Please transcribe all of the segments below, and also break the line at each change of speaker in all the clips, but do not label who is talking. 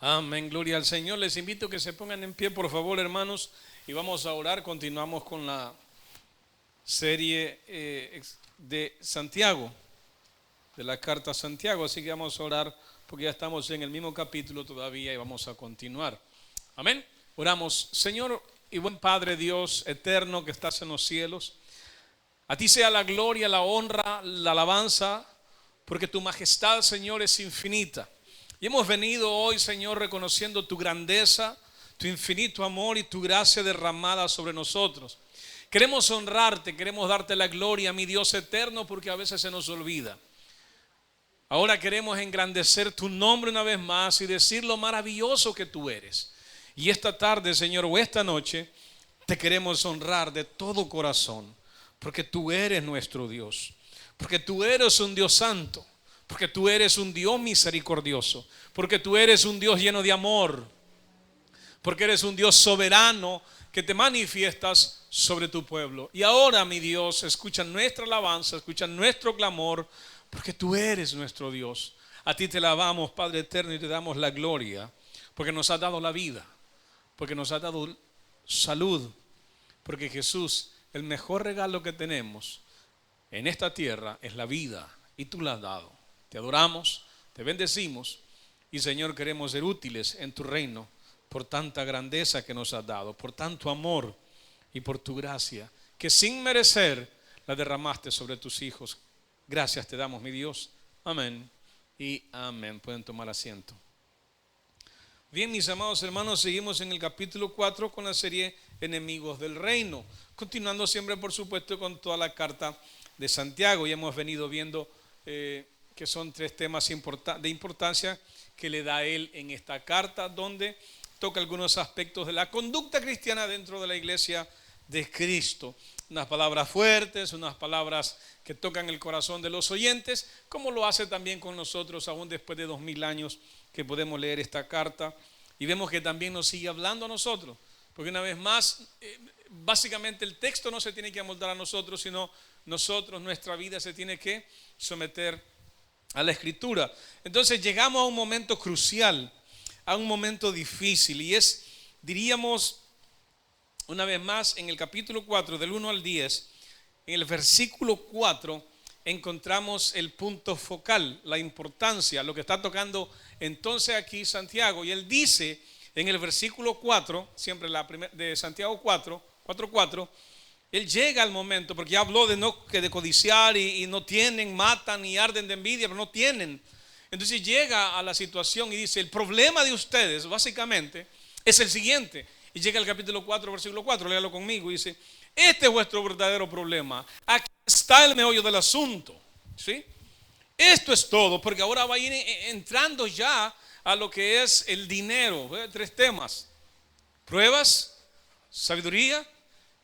Amén, gloria al Señor. Les invito a que se pongan en pie, por favor, hermanos, y vamos a orar. Continuamos con la serie de Santiago, de la carta a Santiago. Así que vamos a orar porque ya estamos en el mismo capítulo todavía y vamos a continuar. Amén. Oramos. Señor y buen Padre Dios eterno que estás en los cielos, a ti sea la gloria, la honra, la alabanza, porque tu majestad, Señor, es infinita. Y hemos venido hoy, Señor, reconociendo tu grandeza, tu infinito amor y tu gracia derramada sobre nosotros. Queremos honrarte, queremos darte la gloria, mi Dios eterno, porque a veces se nos olvida. Ahora queremos engrandecer tu nombre una vez más y decir lo maravilloso que tú eres. Y esta tarde, Señor, o esta noche, te queremos honrar de todo corazón, porque tú eres nuestro Dios, porque tú eres un Dios santo, porque tú eres un Dios misericordioso, porque tú eres un Dios lleno de amor, porque eres un Dios soberano que te manifiestas sobre tu pueblo. Y ahora, mi Dios, escucha nuestra alabanza, escucha nuestro clamor, porque tú eres nuestro Dios. A ti te alabamos, Padre eterno, y te damos la gloria, porque nos has dado la vida, porque nos has dado salud, porque Jesús, el mejor regalo que tenemos en esta tierra es la vida, y tú la has dado. Te adoramos, te bendecimos, y Señor, queremos ser útiles en tu reino por tanta grandeza que nos has dado, por tanto amor y por tu gracia, que sin merecer la derramaste sobre tus hijos. Gracias te damos, mi Dios. Amén y amén. Pueden tomar asiento. Bien, mis amados hermanos, seguimos en el capítulo 4 con la serie Enemigos del Reino, continuando siempre, por supuesto, con toda la carta de Santiago. Y hemos venido viendo que son tres temas de importancia que le da él en esta carta, donde toca algunos aspectos de la conducta cristiana dentro de la iglesia de Cristo. Unas palabras fuertes, unas palabras que tocan el corazón de los oyentes, como lo hace también con nosotros, aún después de 2000 años que podemos leer esta carta. Y vemos que también nos sigue hablando a nosotros, porque una vez más, básicamente el texto no se tiene que amoldar a nosotros, sino nosotros, nuestra vida se tiene que someter a la escritura. Entonces llegamos a un momento crucial, a un momento difícil, y es, diríamos, una vez más, en el capítulo 4, del 1 al 10, en el versículo 4, encontramos el punto focal, la importancia, lo que está tocando entonces aquí Santiago. Y él dice en el versículo 4, siempre de Santiago 4:4, él llega al momento, porque ya habló de codiciar y no tienen, matan y arden de envidia, pero no tienen. Entonces llega a la situación y dice, el problema de ustedes básicamente es el siguiente. Y llega al capítulo 4, versículo 4, léalo conmigo, y dice, este es vuestro verdadero problema. Aquí está el meollo del asunto, ¿sí? Esto es todo, porque ahora va a ir entrando ya a lo que es el dinero. Tres temas: pruebas, sabiduría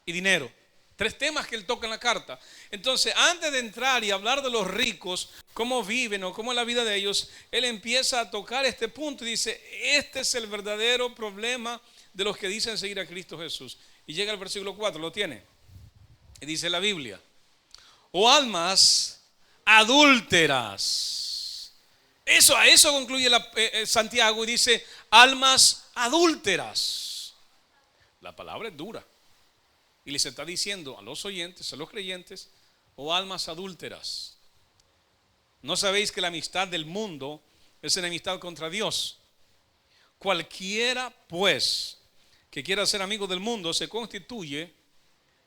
y dinero. Tres temas que él toca en la carta. Entonces, antes de entrar y hablar de los ricos, cómo viven o cómo es la vida de ellos, él empieza a tocar este punto y dice, este es el verdadero problema de los que dicen seguir a Cristo Jesús. Y llega al versículo 4, ¿lo tiene? Y dice la Biblia, o almas adúlteras. A eso concluye Santiago y dice, almas adúlteras. La palabra es dura. Y les está diciendo a los oyentes, a los creyentes, o almas adúlteras. ¿No sabéis que la amistad del mundo es enemistad contra Dios? Cualquiera, pues, que quiera ser amigo del mundo se constituye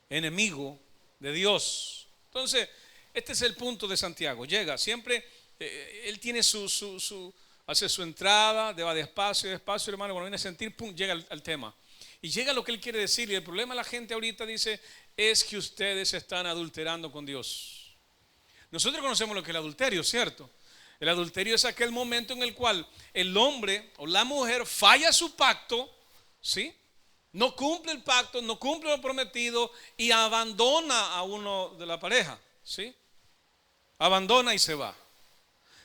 enemigo de Dios. Entonces, este es el punto de Santiago. Llega, siempre, él tiene hace su entrada, va despacio, hermano, cuando viene a sentir, pum, llega al tema. Y llega lo que él quiere decir. Y el problema de la gente ahorita dice, es que ustedes están adulterando con Dios. Nosotros conocemos lo que es el adulterio, ¿cierto? El adulterio es aquel momento en el cual el hombre o la mujer falla su pacto, ¿sí? No cumple el pacto, no cumple lo prometido y abandona a uno de la pareja, ¿sí? Abandona y se va.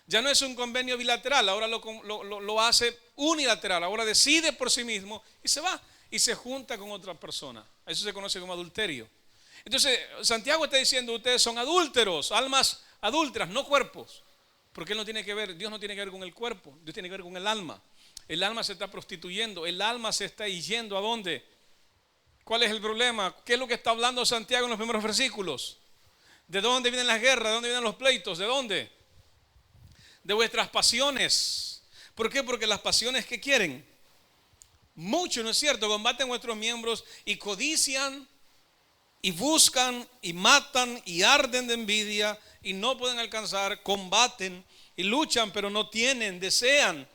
Ya no es un convenio bilateral, ahora lo hace unilateral, ahora decide por sí mismo y se va y se junta con otra persona. Eso se conoce como adulterio. Entonces Santiago está diciendo, ustedes son adúlteros, almas adúlteras, no cuerpos, porque Dios no tiene que ver con el cuerpo, Dios tiene que ver con el alma. el alma se está prostituyendo, el alma se está yendo ¿a dónde? ¿Cuál es el problema? ¿Qué es lo que está hablando Santiago en los primeros versículos? ¿De dónde vienen las guerras? ¿De dónde vienen los pleitos? ¿De dónde? De vuestras pasiones. ¿Por qué? Porque las pasiones, ¿qué quieren? Mucho, ¿no es cierto? Combaten vuestros miembros y codician y buscan y matan y arden de envidia y no pueden alcanzar, combaten y luchan pero no tienen, desean.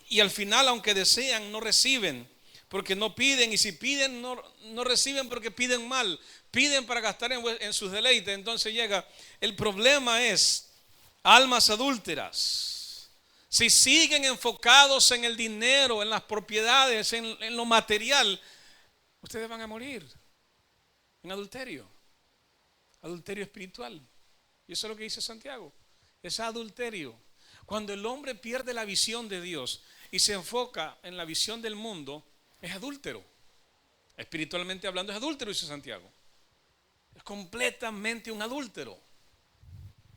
Y al final, aunque desean, no reciben, porque no piden, y si piden no reciben porque piden mal, piden para gastar en sus deleites. Entonces llega, el problema es almas adúlteras. Si siguen enfocados en el dinero, en las propiedades, en lo material, ustedes van a morir en adulterio espiritual. Y eso es lo que dice Santiago, es adulterio. Cuando el hombre pierde la visión de Dios y se enfoca en la visión del mundo, es adúltero. Espiritualmente hablando es adúltero, dice Santiago. Es completamente un adúltero.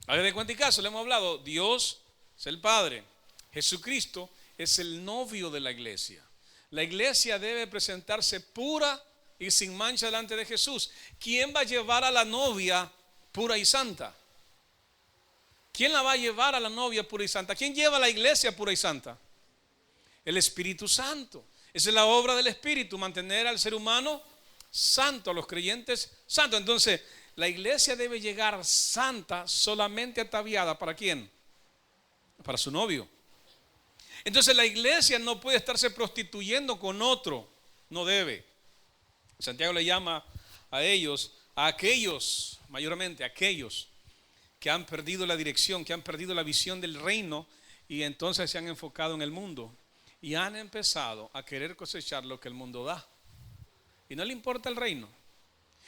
A ver, de cuenta y caso, le hemos hablado, Dios es el Padre, Jesucristo es el novio de la iglesia. La iglesia debe presentarse pura y sin mancha delante de Jesús. ¿Quién va a llevar a la novia pura y santa? ¿Quién la va a llevar a la novia pura y santa? ¿Quién lleva a la iglesia pura y santa? El Espíritu Santo. Esa es la obra del Espíritu, mantener al ser humano santo, a los creyentes santos. Entonces, la iglesia debe llegar santa, solamente ataviada. ¿Para quién? Para su novio. Entonces la iglesia no puede estarse prostituyendo con otro, no debe. Santiago le llama a ellos, a aquellos, mayormente a aquellos que han perdido la dirección, que han perdido la visión del reino y entonces se han enfocado en el mundo y han empezado a querer cosechar lo que el mundo da. Y no le importa el reino.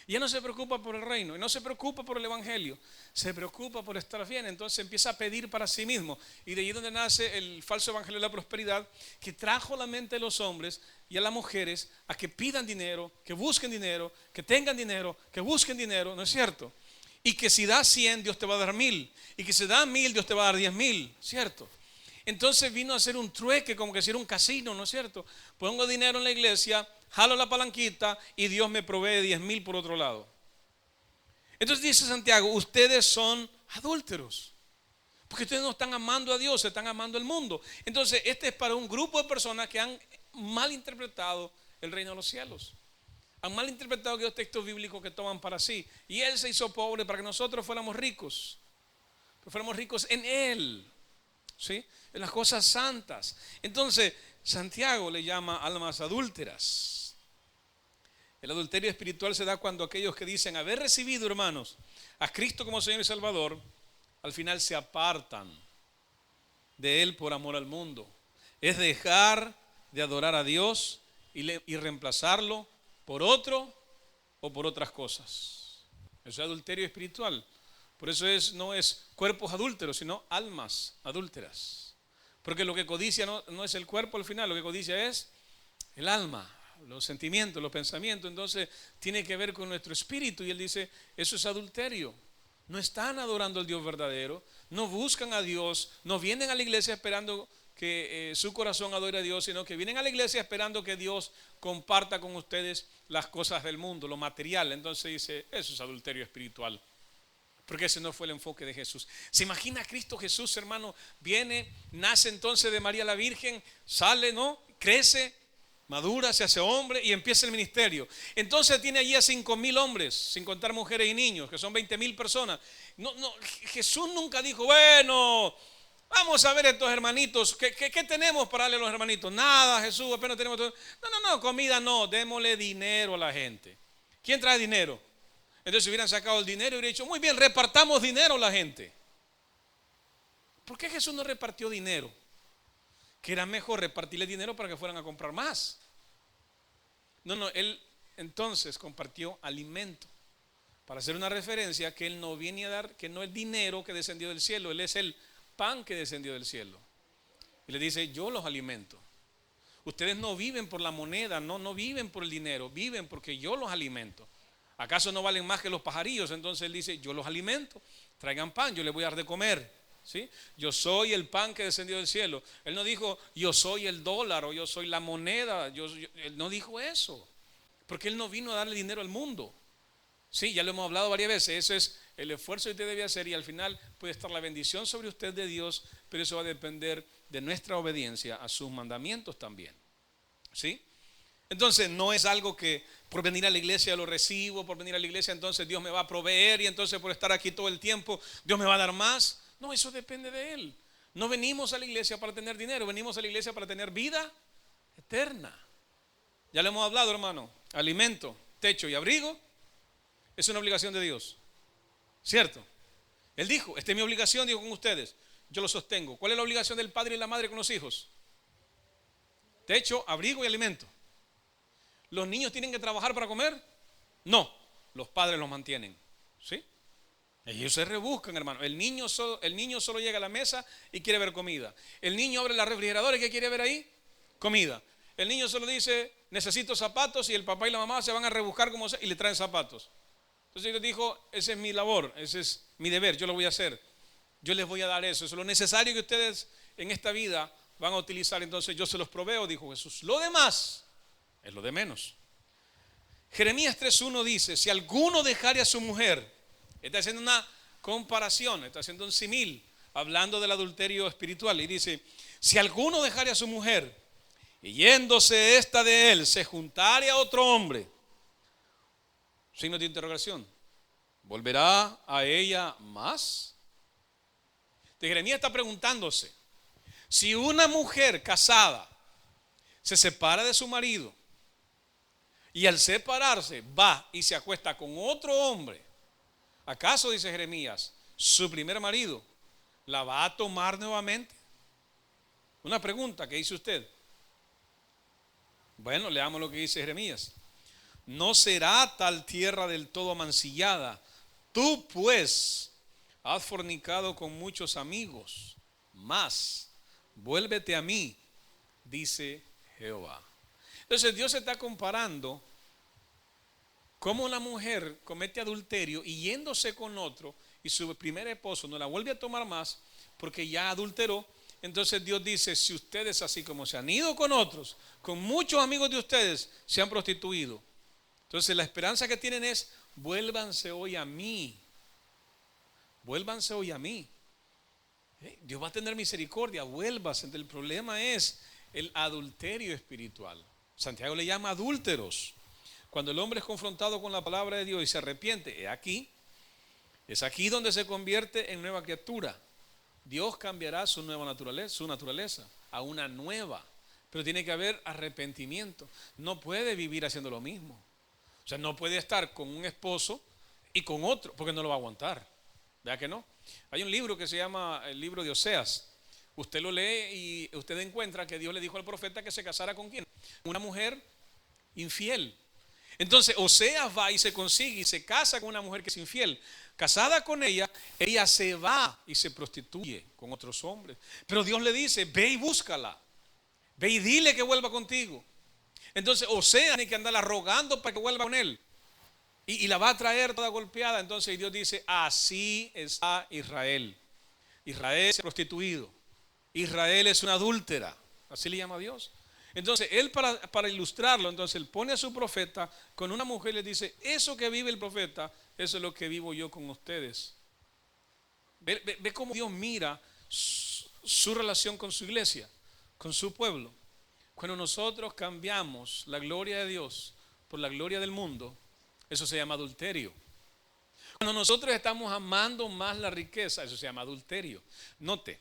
Y ya no se preocupa por el reino, y no se preocupa por el evangelio, se preocupa por estar bien. Entonces empieza a pedir para sí mismo. Y de allí donde nace el falso evangelio de la prosperidad, que trajo a la mente de los hombres y a las mujeres a que pidan dinero, que busquen dinero, que tengan dinero, que busquen dinero, ¿no es cierto? Y que si das 100, Dios te va a dar 1000. Y que si das 1000, Dios te va a dar 10,000, ¿cierto? Entonces vino a hacer un trueque, como que si era un casino, ¿no es cierto? Pongo dinero en la iglesia, jalo la palanquita y Dios me provee 10,000 por otro lado. Entonces dice Santiago, ustedes son adúlteros, porque ustedes no están amando a Dios, están amando al mundo. Entonces este es para un grupo de personas que han malinterpretado el reino de los cielos. Han malinterpretado aquellos textos bíblicos que toman para sí. Y Él se hizo pobre para que nosotros fuéramos ricos, pero fuéramos ricos en Él, ¿sí? En las cosas santas. Entonces Santiago le llama almas adúlteras. El adulterio espiritual se da cuando aquellos que dicen haber recibido, hermanos, a Cristo como Señor y Salvador, al final se apartan de Él por amor al mundo. Es dejar de adorar a Dios y reemplazarlo por otro o por otras cosas. Eso es adulterio espiritual. Por eso no es cuerpos adúlteros, sino almas adúlteras. Porque lo que codicia no es el cuerpo al final, lo que codicia es el alma, los sentimientos, los pensamientos. Entonces tiene que ver con nuestro espíritu. Y él dice, eso es adulterio. No están adorando al Dios verdadero, no buscan a Dios, no vienen a la iglesia esperando que su corazón adore a Dios, sino que vienen a la iglesia esperando que Dios comparta con ustedes las cosas del mundo, lo material. Entonces dice, eso es adulterio espiritual. Porque ese no fue el enfoque de Jesús. ¿Se imagina a Cristo Jesús, hermano? Viene, nace entonces de María la Virgen, sale, ¿no? Crece, madura, se hace hombre y empieza el ministerio. Entonces tiene allí a 5,000 hombres, sin contar mujeres y niños, que son 20,000 personas. Jesús nunca dijo, bueno, vamos a ver estos hermanitos, ¿qué tenemos para darle a los hermanitos? Nada, Jesús, apenas tenemos todo. No, comida no, démosle dinero a la gente. ¿Quién trae dinero? Entonces hubieran sacado el dinero y hubieran dicho, muy bien, repartamos dinero a la gente. ¿Por qué Jesús no repartió dinero? Que era mejor repartirle dinero para que fueran a comprar más. No, él entonces compartió alimento. Para hacer una referencia que él no viene a dar, que no es dinero que descendió del cielo, él es el pan que descendió del cielo. Y le dice, yo los alimento. Ustedes no viven por la moneda, no viven por el dinero, viven porque yo los alimento. ¿Acaso no valen más que los pajarillos? Entonces él dice, yo los alimento, traigan pan, yo les voy a dar de comer. ¿sí? Yo soy el pan que descendió del cielo. Él no dijo, yo soy el dólar o yo soy la moneda. Él no dijo eso, porque Él no vino a darle dinero al mundo. Sí, ya lo hemos hablado varias veces. Eso es el esfuerzo que usted debe hacer y al final puede estar la bendición sobre usted de Dios, pero eso va a depender de nuestra obediencia a sus mandamientos también. ¿Sí? Entonces no es algo que por venir a la iglesia lo recibo, por venir a la iglesia entonces Dios me va a proveer y entonces por estar aquí todo el tiempo Dios me va a dar más. No, eso depende de Él. No venimos a la iglesia para tener dinero, venimos a la iglesia para tener vida eterna. Ya lo hemos hablado, hermano. Alimento, techo y abrigo es una obligación de Dios, ¿cierto? Él dijo, esta es mi obligación, digo, con ustedes, yo lo sostengo. ¿Cuál es la obligación del padre y la madre con los hijos? Techo, abrigo y alimento. ¿Los niños tienen que trabajar para comer? No, los padres los mantienen, ¿sí? Ellos se rebuscan, hermano. El niño solo llega a la mesa y quiere ver comida. El niño abre la refrigeradora y ¿qué quiere ver ahí? Comida. El niño solo dice, necesito zapatos, y el papá y la mamá se van a rebuscar como sea y le traen zapatos. Entonces Dios dijo, esa es mi labor, ese es mi deber, yo lo voy a hacer. Yo les voy a dar eso es lo necesario que ustedes en esta vida van a utilizar, entonces yo se los proveo, dijo Jesús. Lo demás es lo de menos. Jeremías 3:1 dice, si alguno dejare a su mujer, está haciendo una comparación, está haciendo un símil, hablando del adulterio espiritual, y dice, si alguno dejare a su mujer, y yéndose esta de él, se juntare a otro hombre, signo de interrogación, ¿volverá a ella más? Jeremías está preguntándose, si una mujer casada se separa de su marido y al separarse va y se acuesta con otro hombre, ¿acaso, dice Jeremías, su primer marido la va a tomar nuevamente? Una pregunta que dice usted. Bueno, leamos lo que dice Jeremías. No será tal tierra del todo amancillada. Tú pues has fornicado con muchos amigos, mas vuélvete a mí, dice Jehová. Entonces Dios está comparando cómo una mujer comete adulterio y yéndose con otro y su primer esposo no la vuelve a tomar más porque ya adulteró. Entonces Dios dice, si ustedes así como se han ido con otros, con muchos amigos de ustedes se han prostituido, entonces la esperanza que tienen es, vuélvanse hoy a mí. Vuélvanse hoy a mí. Dios va a tener misericordia, vuélvase. El problema es el adulterio espiritual. Santiago le llama adúlteros. Cuando el hombre es confrontado con la palabra de Dios y se arrepiente, es aquí donde se convierte en nueva criatura. Dios cambiará su naturaleza a una nueva, pero tiene que haber arrepentimiento. No puede vivir haciendo lo mismo. O sea, no puede estar con un esposo y con otro, porque no lo va a aguantar. ¿Verdad que no? Hay un libro que se llama el libro de Oseas. Usted lo lee y usted encuentra que Dios le dijo al profeta que se casara con ¿quién? Una mujer infiel. Entonces Oseas va y se consigue y se casa con una mujer que es infiel. Casada con ella, ella se va y se prostituye con otros hombres. Pero Dios le dice, ve y búscala. Ve y dile que vuelva contigo. Entonces Oseas tiene que andarla rogando para que vuelva con él. Y la va a traer toda golpeada. Entonces Dios dice, así está Israel. Israel se ha prostituido. Israel es una adúltera. Así le llama a Dios. Entonces él para ilustrarlo, entonces él pone a su profeta con una mujer y le dice, eso que vive el profeta, eso es lo que vivo yo con ustedes. Ve cómo Dios mira su relación con su iglesia, con su pueblo. Cuando nosotros cambiamos la gloria de Dios por la gloria del mundo, eso se llama adulterio. Cuando nosotros estamos amando más la riqueza, eso se llama adulterio. Note,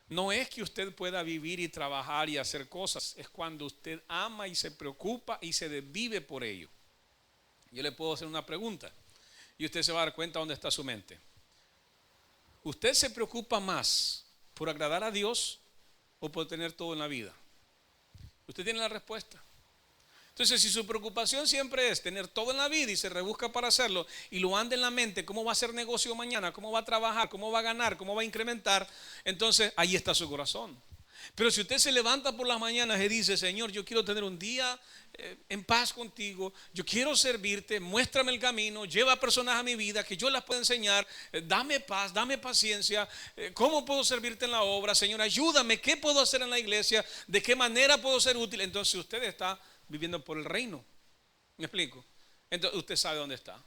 no es que usted pueda vivir y trabajar y hacer cosas, es cuando usted ama y se preocupa y se desvive por ello. Yo le puedo hacer una pregunta y usted se va a dar cuenta dónde está su mente. ¿Usted se preocupa más por agradar a Dios o por tener todo en la vida? Usted tiene la respuesta. Entonces, si su preocupación siempre es tener todo en la vida y se rebusca para hacerlo y lo anda en la mente, cómo va a hacer negocio mañana, cómo va a trabajar, cómo va a ganar, cómo va a incrementar, entonces ahí está su corazón. Pero si usted se levanta por las mañanas y dice: Señor, yo quiero tener un día en paz contigo, yo quiero servirte, muéstrame el camino, lleva personas a mi vida que yo las pueda enseñar, dame paz, dame paciencia, ¿cómo puedo servirte en la obra? Señor, ayúdame, ¿qué puedo hacer en la iglesia? ¿De qué manera puedo ser útil? Entonces usted está viviendo por el reino. ¿Me explico? Entonces usted sabe dónde está.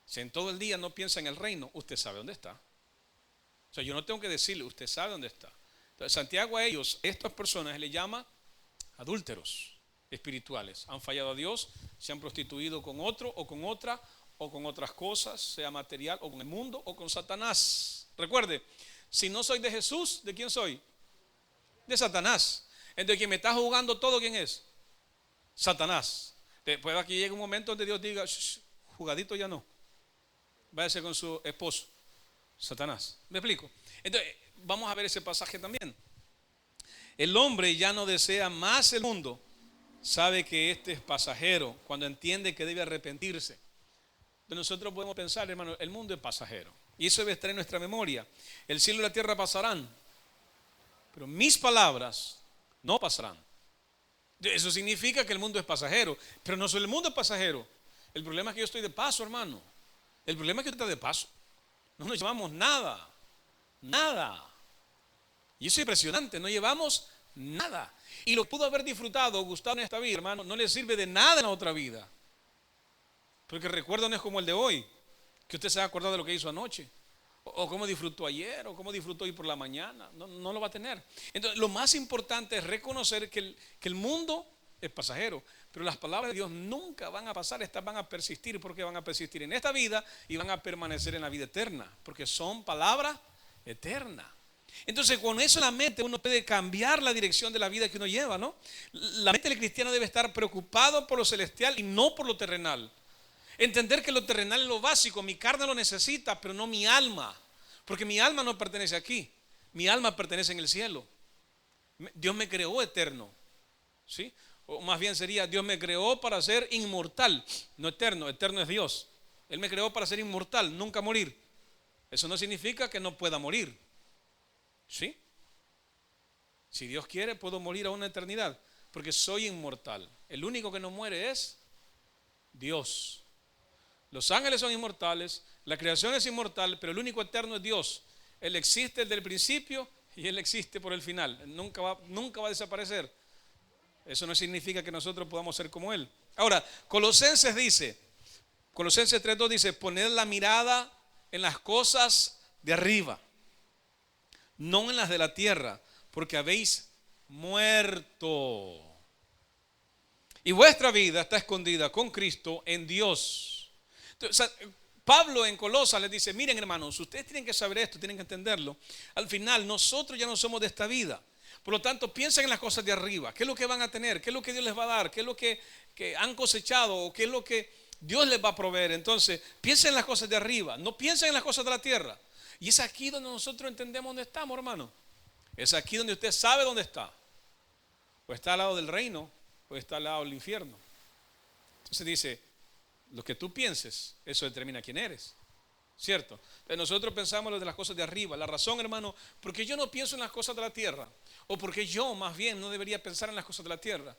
Si en todo el día no piensa en el reino, usted sabe dónde está. O sea, yo no tengo que decirle, usted sabe dónde está. Entonces Santiago a ellos, estas personas, le llama adúlteros espirituales. Han fallado a Dios, se han prostituido con otro o con otra o con otras cosas, sea material o con el mundo o con Satanás. Recuerde, si no soy de Jesús, ¿de quién soy? De Satanás. Entonces quien me está jugando todo, ¿quién es? Satanás. Puede que llegue un momento donde Dios diga: jugadito ya no, váyase con su esposo. Satanás. ¿Me explico? Entonces vamos a ver ese pasaje también. El hombre ya no desea más el mundo, sabe que este es pasajero, cuando entiende que debe arrepentirse. Entonces nosotros podemos pensar, hermano, el mundo es pasajero, y eso debe estar en nuestra memoria. El cielo y la tierra pasarán, pero mis palabras no pasarán. Eso significa que el mundo es pasajero, pero no solo el mundo es pasajero. El problema es que yo estoy de paso, hermano. El problema es que usted está de paso. No nos llevamos nada. Y eso es impresionante, no llevamos nada. Y lo que pudo haber disfrutado, gustado en esta vida, hermano, no le sirve de nada en la otra vida. Porque el recuerdo no es como el de hoy, que usted se va a acordar de lo que hizo anoche, o cómo disfrutó ayer, o cómo disfrutó hoy por la mañana. No lo va a tener. Entonces lo más importante es reconocer que el mundo es pasajero, pero las palabras de Dios nunca van a pasar. Estas van a persistir, porque van a persistir en esta vida y van a permanecer en la vida eterna, porque son palabras eternas. Entonces con eso en la mente uno puede cambiar la dirección de la vida que uno lleva, ¿no? La mente del cristiano debe estar preocupado por lo celestial y no por lo terrenal. Entender que lo terrenal es lo básico, mi carne lo necesita, pero no mi alma, porque mi alma no pertenece aquí, mi alma pertenece en el cielo. Dios me creó eterno, ¿sí? O más bien sería: Dios me creó para ser inmortal, no eterno. Eterno es Dios. Él me creó para ser inmortal, nunca morir. Eso no significa que no pueda morir, ¿sí? Si Dios quiere, puedo morir a una eternidad, porque soy inmortal. El único que no muere es Dios. Los ángeles son inmortales, la creación es inmortal, pero el único eterno es Dios. Él existe desde el principio y Él existe por el final. Nunca va a desaparecer. Eso no significa que nosotros podamos ser como Él. Ahora, Colosenses 3:2 dice: poned la mirada en las cosas de arriba, no en las de la tierra, porque habéis muerto. Y vuestra vida está escondida con Cristo en Dios. Entonces, Pablo en Colosas les dice: miren, hermanos, ustedes tienen que saber esto, tienen que entenderlo. Al final nosotros ya no somos de esta vida. Por lo tanto, piensen en las cosas de arriba. ¿Qué es lo que van a tener? ¿Qué es lo que Dios les va a dar? ¿Qué es lo que han cosechado? ¿O qué es lo que Dios les va a proveer? Entonces, piensen en las cosas de arriba, no piensen en las cosas de la tierra. Y es aquí donde nosotros entendemos dónde estamos, hermano. Es aquí donde usted sabe dónde está. O está al lado del reino, o está al lado del infierno. Entonces dice: lo que tú pienses, eso determina quién eres, ¿cierto? Entonces nosotros pensamos lo de las cosas de arriba. La razón, hermano, porque yo no pienso en las cosas de la tierra, o porque yo más bien no debería pensar en las cosas de la tierra.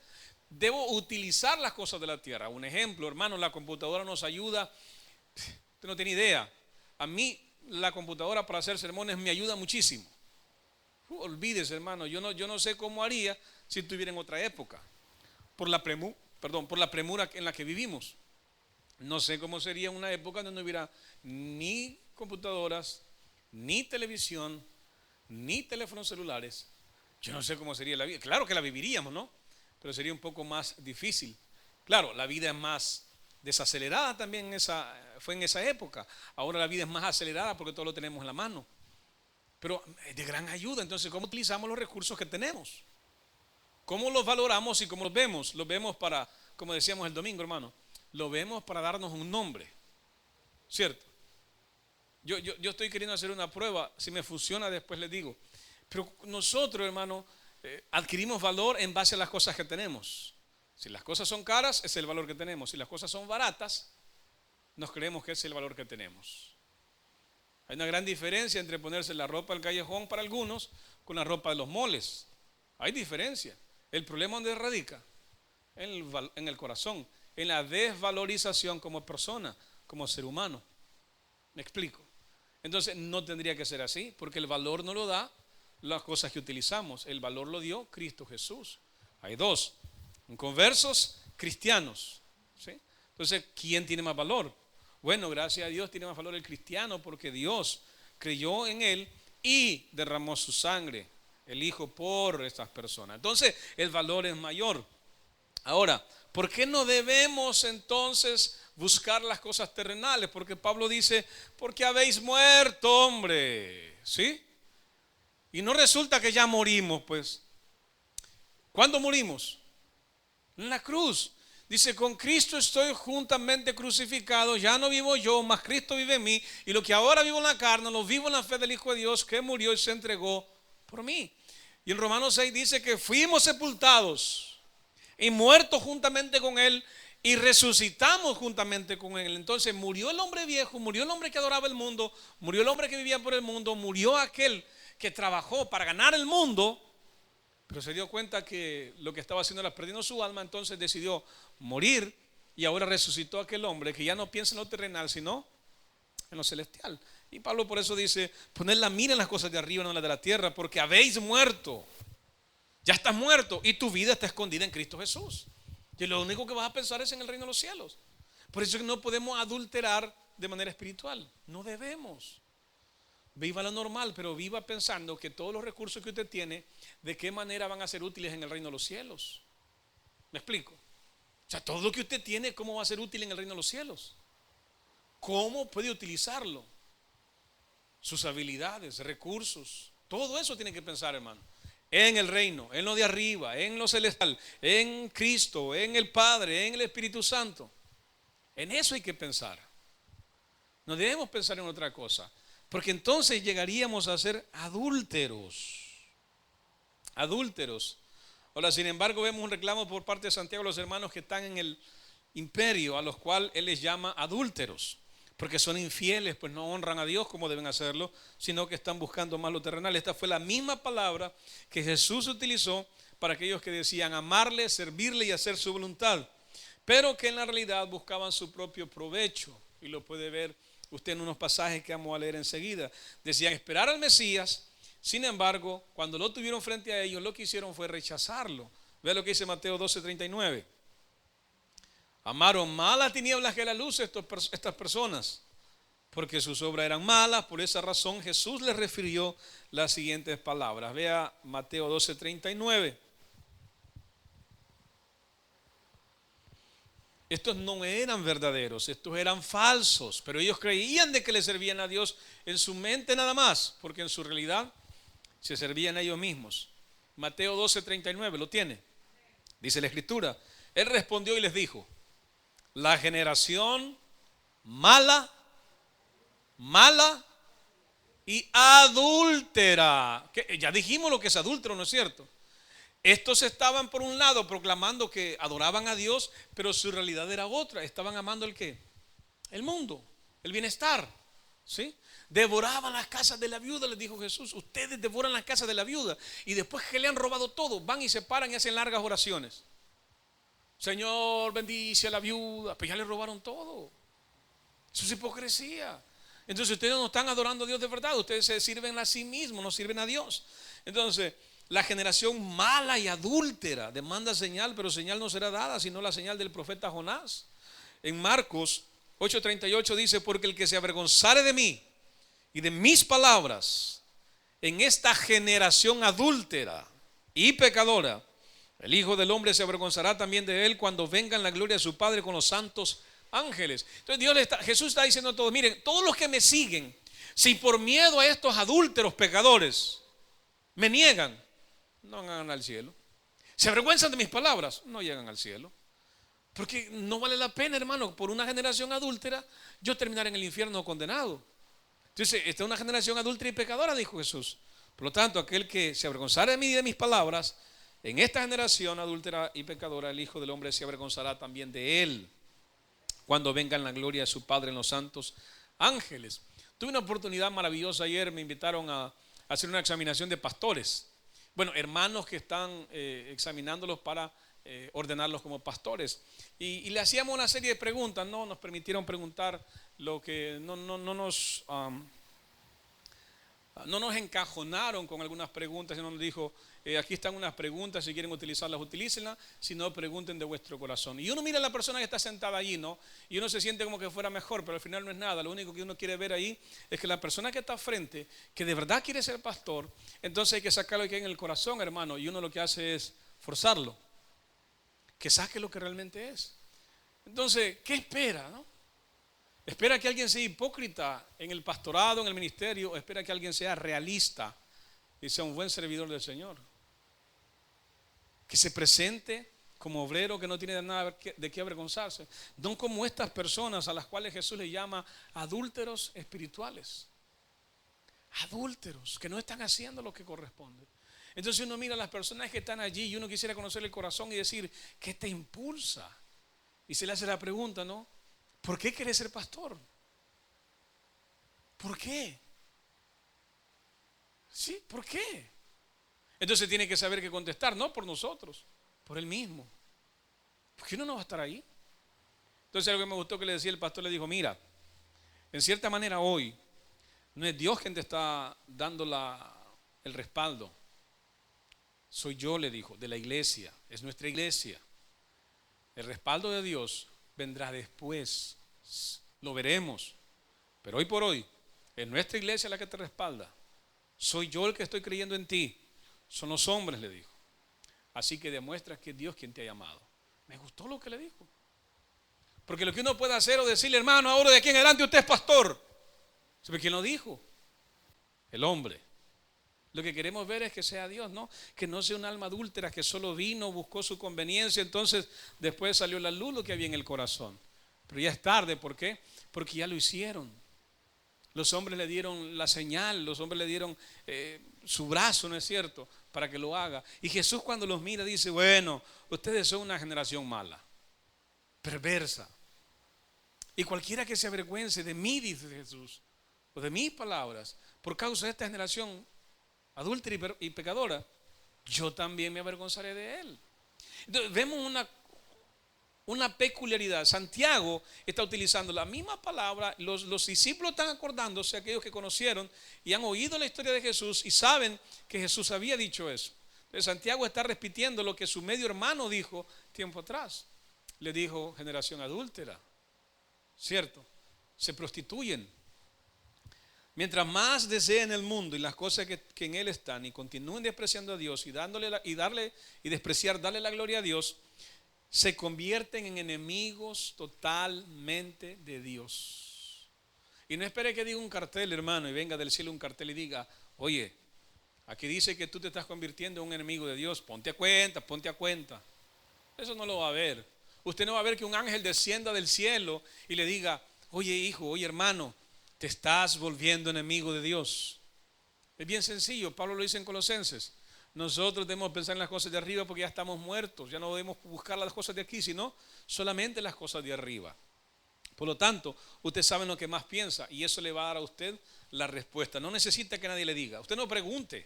Debo utilizar las cosas de la tierra. Un ejemplo, hermano, la computadora nos ayuda. Usted no tiene idea. A mí la computadora para hacer sermones me ayuda muchísimo. Olvídese, hermano, yo no sé cómo haría si estuviera en otra época, por la premura en la que vivimos. No sé cómo sería en una época donde no hubiera ni computadoras, ni televisión, ni teléfonos celulares. Yo no sé cómo sería la vida. Claro que la viviríamos, ¿no? Pero sería un poco más difícil. Claro, la vida es más desacelerada también fue en esa época. Ahora la vida es más acelerada porque todo lo tenemos en la mano. Pero es de gran ayuda. Entonces, ¿cómo utilizamos los recursos que tenemos? ¿Cómo los valoramos y cómo los vemos? Los vemos para, como decíamos el domingo, hermano, lo vemos para darnos un nombre, ¿cierto? Yo estoy queriendo hacer una prueba. Si me funciona, después les digo. Pero nosotros, hermano, adquirimos valor en base a las cosas que tenemos. Si las cosas son caras, es el valor que tenemos. Si las cosas son baratas, nos creemos que es el valor que tenemos. Hay una gran diferencia entre ponerse la ropa del callejón para algunos con la ropa de los moles. Hay diferencia. El problema ¿dónde radica? En el corazón, en la desvalorización como persona, como ser humano. ¿Me explico? Entonces no tendría que ser así, porque el valor no lo da las cosas que utilizamos. El valor lo dio Cristo Jesús. Hay dos: inconversos, cristianos, ¿sí? Entonces, ¿quién tiene más valor? Bueno, gracias a Dios tiene más valor el cristiano, porque Dios creyó en él y derramó su sangre, el Hijo, por estas personas. Entonces el valor es mayor. Ahora, ¿por qué no debemos entonces buscar las cosas terrenales? Porque Pablo dice, porque habéis muerto, hombre, ¿sí? Y no resulta que ya morimos, pues. ¿Cuándo morimos? En la cruz. Dice, con Cristo estoy juntamente crucificado, ya no vivo yo, mas Cristo vive en mí, y lo que ahora vivo en la carne, lo vivo en la fe del Hijo de Dios, que murió y se entregó por mí. Y en Romanos 6 dice que fuimos sepultados y muertos juntamente con Él, y resucitamos juntamente con Él. Entonces murió el hombre viejo, murió el hombre que adoraba el mundo, murió el hombre que vivía por el mundo, murió aquel que trabajó para ganar el mundo, pero se dio cuenta que lo que estaba haciendo era perdiendo su alma. Entonces decidió morir, y ahora resucitó aquel hombre que ya no piensa en lo terrenal, sino en lo celestial. Y Pablo por eso dice, poned la mira en las cosas de arriba, no en las de la tierra, porque habéis muerto. Ya estás muerto y tu vida está escondida en Cristo Jesús. Y lo único que vas a pensar es en el reino de los cielos. Por eso es que no podemos adulterar de manera espiritual. No debemos. Viva lo normal, pero viva pensando que todos los recursos que usted tiene, de qué manera van a ser útiles en el reino de los cielos. ¿Me explico? O sea, todo lo que usted tiene, ¿cómo va a ser útil en el reino de los cielos? ¿Cómo puede utilizarlo? Sus habilidades, recursos, todo eso tiene que pensar, hermano. En el reino, en lo de arriba, en lo celestial, en Cristo, en el Padre, en el Espíritu Santo. En eso hay que pensar. No debemos pensar en otra cosa, porque entonces llegaríamos a ser adúlteros. Adúlteros. Ahora, sin embargo, vemos un reclamo por parte de Santiago a los hermanos que están en el imperio, a los cuales él les llama adúlteros, porque son infieles, pues no honran a Dios como deben hacerlo, sino que están buscando más lo terrenal. Esta fue la misma palabra que Jesús utilizó para aquellos que decían amarle, servirle y hacer su voluntad, pero que en la realidad buscaban su propio provecho. Y lo puede ver usted en unos pasajes que vamos a leer enseguida. Decían esperar al Mesías, sin embargo, cuando lo tuvieron frente a ellos, lo que hicieron fue rechazarlo. Vea lo que dice Mateo 12:39. Amaron más las tinieblas que la luz estas personas, porque sus obras eran malas. Por esa razón Jesús les refirió las siguientes palabras. Vea Mateo 12:39. Estos no eran verdaderos, estos eran falsos, pero ellos creían de que le servían a Dios en su mente nada más, porque en su realidad se servían a ellos mismos. Mateo 12:39, ¿lo tiene? Dice la Escritura, Él respondió y les dijo, la generación mala y adúltera. Ya dijimos lo que es adúltero, ¿no es cierto? Estos estaban por un lado proclamando que adoraban a Dios, pero su realidad era otra. Estaban amando el ¿qué? El mundo, el bienestar, ¿sí? Devoraban las casas de la viuda, les dijo Jesús. Ustedes devoran las casas de la viuda y después que le han robado todo, van y se paran y hacen largas oraciones. Señor, bendice a la viuda, pues ya le robaron todo. Eso es hipocresía. Entonces ustedes no están adorando a Dios de verdad, ustedes se sirven a sí mismos, no sirven a Dios. Entonces la generación mala y adúltera demanda señal, pero señal no será dada sino la señal del profeta Jonás. En Marcos 8:38 dice, porque el que se avergonzare de mí y de mis palabras en esta generación adúltera y pecadora, el Hijo del Hombre se avergonzará también de él cuando venga en la gloria de su Padre con los santos ángeles. Entonces Jesús está diciendo a todos, miren, todos los que me siguen, si por miedo a estos adúlteros pecadores me niegan, no llegan al cielo. Se avergüenzan de mis palabras, no llegan al cielo. Porque no vale la pena, hermano, por una generación adúltera yo terminar en el infierno condenado. Entonces, esta es una generación adúltera y pecadora, dijo Jesús. Por lo tanto, aquel que se avergonzara de mí y de mis palabras, en esta generación adúltera y pecadora, el Hijo del Hombre se avergonzará también de él cuando venga en la gloria de su Padre en los santos ángeles. Tuve una oportunidad maravillosa ayer, me invitaron a hacer una examinación de pastores. Bueno, hermanos que están examinándolos para ordenarlos como pastores. Y le hacíamos una serie de preguntas, ¿no? Nos permitieron preguntar lo que no nos encajonaron con algunas preguntas, sino nos dijo, aquí están unas preguntas, si quieren utilizarlas, utilícenlas, si no, pregunten de vuestro corazón. Y uno mira a la persona que está sentada allí, ¿no? Y uno se siente como que fuera mejor, pero al final no es nada. Lo único que uno quiere ver ahí es que la persona que está frente, que de verdad quiere ser pastor, entonces hay que sacarlo que hay en el corazón, hermano, y uno lo que hace es forzarlo, que saque lo que realmente es. Entonces, ¿qué espera, no? ¿Espera que alguien sea hipócrita en el pastorado, en el ministerio? ¿O espera que alguien sea realista y sea un buen servidor del Señor? Que se presente como obrero que no tiene nada de qué avergonzarse. No como estas personas a las cuales Jesús le llama adúlteros espirituales. Adúlteros, que no están haciendo lo que corresponde. Entonces uno mira a las personas que están allí y uno quisiera conocer el corazón y decir, ¿qué te impulsa? Y se le hace la pregunta, ¿no? ¿Por qué querés ser pastor? ¿Por qué? ¿Sí? ¿Por qué? Entonces tiene que saber qué contestar, no por nosotros, por él mismo. ¿Por qué uno no va a estar ahí? Entonces algo que me gustó que le decía el pastor, le dijo, mira, en cierta manera hoy no es Dios quien te está dando el respaldo. Soy yo, le dijo, de la iglesia, es nuestra iglesia. El respaldo de Dios vendrá después, lo veremos, pero hoy por hoy es nuestra iglesia la que te respalda. Soy yo el que estoy creyendo en ti, son los hombres, le dijo. Así que demuestras que es Dios quien te ha llamado. Me gustó lo que le dijo, porque lo que uno puede hacer o decirle, hermano, ahora de aquí en adelante usted es pastor, ¿sabe quién lo dijo? El hombre. Lo que queremos ver es que sea Dios, ¿no? Que no sea un alma adúltera que solo vino, buscó su conveniencia, entonces después salió la luz lo que había en el corazón. Pero ya es tarde, ¿por qué? Porque ya lo hicieron. Los hombres le dieron la señal, los hombres le dieron su brazo, ¿no es cierto?, para que lo haga. Y Jesús cuando los mira dice, bueno, ustedes son una generación mala, perversa. Y cualquiera que se avergüence de mí, dice Jesús, o de mis palabras, por causa de esta generación adúltera y pecadora, yo también me avergonzaré de él. Entonces vemos una peculiaridad. Santiago está utilizando la misma palabra. Los discípulos están acordándose, aquellos que conocieron y han oído la historia de Jesús y saben que Jesús había dicho eso. Entonces Santiago está repitiendo lo que su medio hermano dijo tiempo atrás. Le dijo, generación adúltera, ¿cierto? Se prostituyen. Mientras más deseen el mundo y las cosas que en él están y continúen despreciando a Dios y darle la gloria a Dios, se convierten en enemigos totalmente de Dios. Y no espere que diga un cartel, hermano, y venga del cielo un cartel y diga, oye, aquí dice que tú te estás convirtiendo en un enemigo de Dios, ponte a cuenta, ponte a cuenta. Eso no lo va a ver. Usted no va a ver que un ángel descienda del cielo y le diga, oye hijo, oye hermano, te estás volviendo enemigo de Dios. Es bien sencillo, Pablo lo dice en Colosenses. Nosotros debemos pensar en las cosas de arriba porque ya estamos muertos, ya no debemos buscar las cosas de aquí, sino solamente las cosas de arriba. Por lo tanto, usted sabe lo que más piensa y eso le va a dar a usted la respuesta. No necesita que nadie le diga. Usted no pregunte.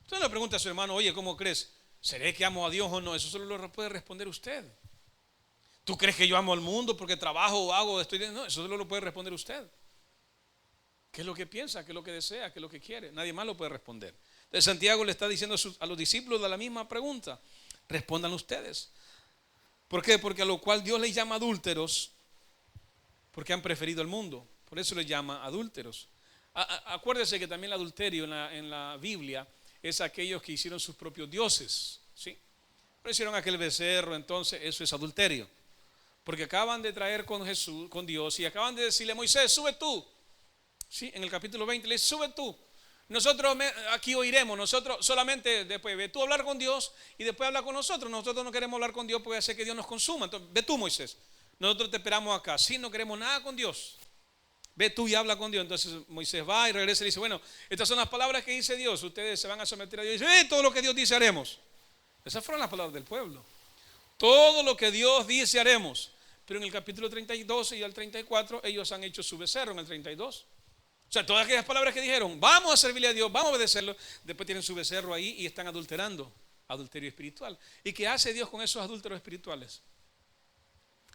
Usted no le pregunte a su hermano, oye, ¿cómo crees? ¿Seré que amo a Dios o no? Eso solo lo puede responder usted. ¿Tú crees que yo amo al mundo porque trabajo o hago? No, eso solo lo puede responder usted. ¿Qué es lo que piensa? ¿Qué es lo que desea? ¿Qué es lo que quiere? Nadie más lo puede responder. Entonces Santiago le está diciendo a los discípulos de la misma pregunta. Respondan ustedes. ¿Por qué? Porque a lo cual Dios les llama adúlteros, porque han preferido el mundo. Por eso les llama adúlteros. Acuérdese que también el adulterio en la Biblia es aquellos que hicieron sus propios dioses, ¿sí? Pero hicieron aquel becerro, entonces eso es adulterio. Porque acaban de traer con Jesús, con Dios, y acaban de decirle a Moisés, sube tú. Sí, en el capítulo 20 le dice, sube tú. Nosotros aquí oiremos, nosotros solamente después ve tú a hablar con Dios y después habla con nosotros. Nosotros no queremos hablar con Dios porque hace que Dios nos consuma. Entonces, ve tú, Moisés. Nosotros te esperamos acá. Si no queremos nada con Dios, ve tú y habla con Dios. Entonces Moisés va y regresa y dice, bueno, estas son las palabras que dice Dios. Ustedes se van a someter a Dios y dicen, todo lo que Dios dice haremos. Esas fueron las palabras del pueblo. Todo lo que Dios dice haremos. Pero en el capítulo 32 y el 34 ellos han hecho su becerro en el 32. O sea, todas aquellas palabras que dijeron, vamos a servirle a Dios, vamos a obedecerlo, después tienen su becerro ahí y están adulterando, adulterio espiritual. ¿Y qué hace Dios con esos adúlteros espirituales?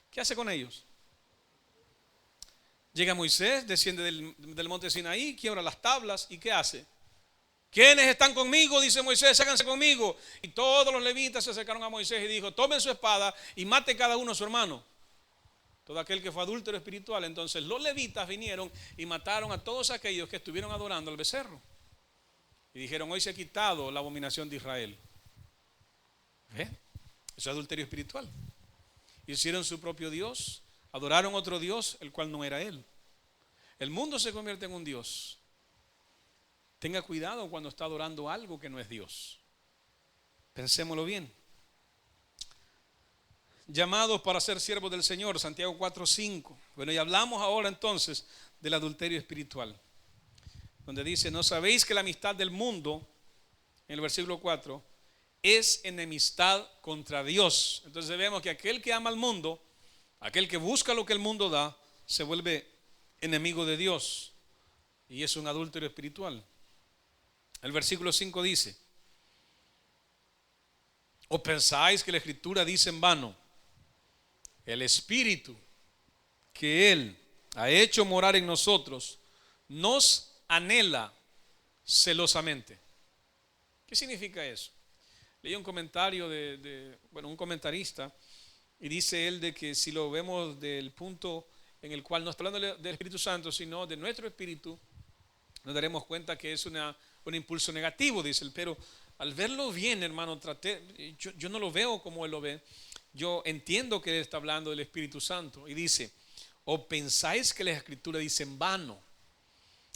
¿Qué hace con ellos? Llega Moisés, desciende del monte Sinaí, quiebra las tablas, ¿y qué hace? ¿Quiénes están conmigo? Dice Moisés, sáquense conmigo. Y todos los levitas se acercaron a Moisés y dijo, tomen su espada y mate cada uno a su hermano. Todo aquel que fue adúltero espiritual. Entonces los levitas vinieron y mataron a todos aquellos que estuvieron adorando al becerro. Y dijeron, hoy se ha quitado la abominación de Israel. ¿Ve? Eso es adulterio espiritual. Hicieron su propio Dios, adoraron otro Dios, el cual no era Él. El mundo se convierte en un Dios. Tenga cuidado cuando está adorando algo que no es Dios. Pensémoslo bien. Llamados para ser siervos del Señor, Santiago 4:5. Bueno, y hablamos ahora entonces del adulterio espiritual, donde dice, ¿no sabéis que la amistad del mundo, en el versículo 4, es enemistad contra Dios? Entonces vemos que aquel que ama al mundo, aquel que busca lo que el mundo da, se vuelve enemigo de Dios y es un adúltero espiritual. El versículo 5 dice, ¿o pensáis que la Escritura dice en vano? El Espíritu que Él ha hecho morar en nosotros nos anhela celosamente. ¿Qué significa eso? Leí un comentario de un comentarista, y dice él de que si lo vemos del punto en el cual no está hablando del Espíritu Santo, sino de nuestro espíritu, nos daremos cuenta que es un impulso negativo, dice él. Pero al verlo bien, hermano, yo no lo veo como él lo ve. Yo entiendo que él está hablando del Espíritu Santo y dice, ¿o pensáis que la Escritura dice en vano?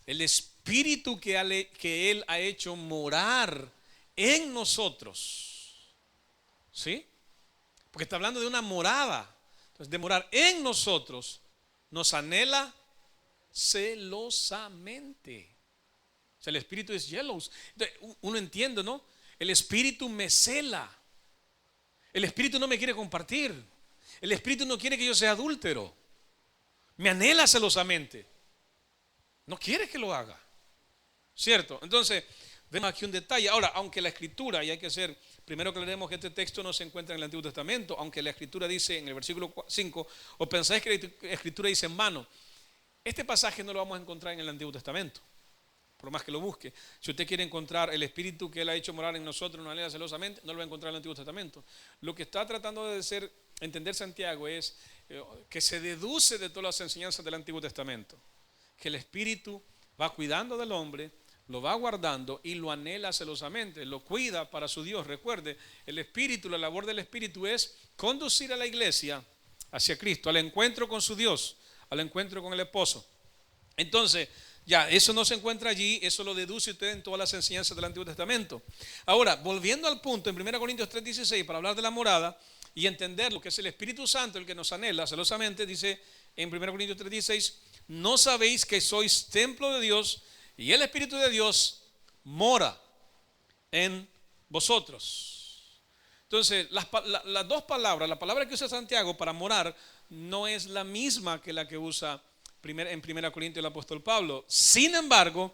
El Espíritu que Él ha hecho morar en nosotros, ¿sí? Porque está hablando de una morada. Entonces, de morar en nosotros, nos anhela celosamente. O sea, el Espíritu es jealous. Entonces, uno entiende, ¿no? El Espíritu me cela. El Espíritu no me quiere compartir. El Espíritu no quiere que yo sea adúltero. Me anhela celosamente. No quiere que lo haga. ¿Cierto? Entonces, vemos aquí un detalle. Ahora, aunque la Escritura, y hay que ser, primero aclaremos que este texto no se encuentra en el Antiguo Testamento, aunque la Escritura dice en el versículo 5, ¿o pensáis que la Escritura dice en vano? Este pasaje no lo vamos a encontrar en el Antiguo Testamento, por más que lo busque. Si usted quiere encontrar el Espíritu que Él ha hecho morar en nosotros, nos anhela celosamente, no lo va a encontrar en el Antiguo Testamento. Lo que está tratando de entender Santiago es que se deduce de todas las enseñanzas del Antiguo Testamento, que el Espíritu va cuidando del hombre, lo va guardando y lo anhela celosamente, lo cuida para su Dios. Recuerde, el Espíritu, la labor del Espíritu es conducir a la iglesia hacia Cristo, al encuentro con su Dios, al encuentro con el esposo. Entonces, ya, eso no se encuentra allí, eso lo deduce usted en todas las enseñanzas del Antiguo Testamento. Ahora, volviendo al punto, en 1 Corintios 3:16, para hablar de la morada y entender lo que es el Espíritu Santo, el que nos anhela celosamente, dice en 1 Corintios 3:16, ¿no sabéis que sois templo de Dios y el Espíritu de Dios mora en vosotros? Entonces, las dos palabras, la palabra que usa Santiago para morar no es la misma que la que usa en 1 Corintios el apóstol Pablo. Sin embargo,